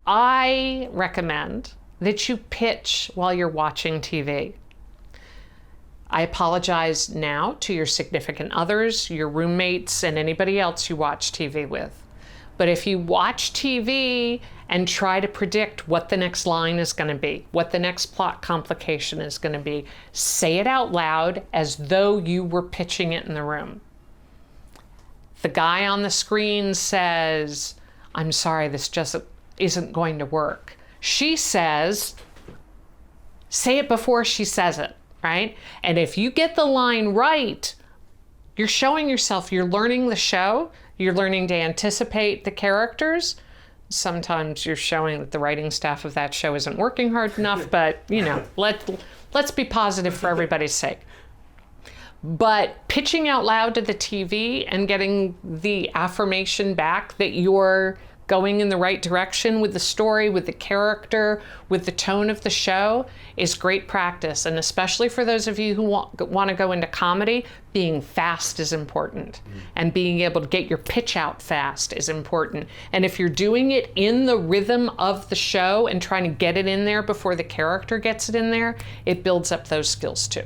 I recommend that you pitch while you're watching TV. I apologize now to your significant others, your roommates, and anybody else you watch TV with. But if you watch TV and try to predict what the next line is going to be, what the next plot complication is going to be, say it out loud as though you were pitching it in the room. The guy on the screen says, "I'm sorry, this just isn't going to work." She says, say it before she says it, right? And if you get the line right, you're showing yourself, you're learning the show, you're learning to anticipate the characters. Sometimes you're showing that the writing staff of that show isn't working hard enough, but let's be positive for everybody's sake. But pitching out loud to the TV and getting the affirmation back that you're going in the right direction with the story, with the character, with the tone of the show is great practice. And especially for those of you who want to go into comedy, being fast is important. And being able to get your pitch out fast is important. And if you're doing it in the rhythm of the show and trying to get it in there before the character gets it in there, it builds up those skills too.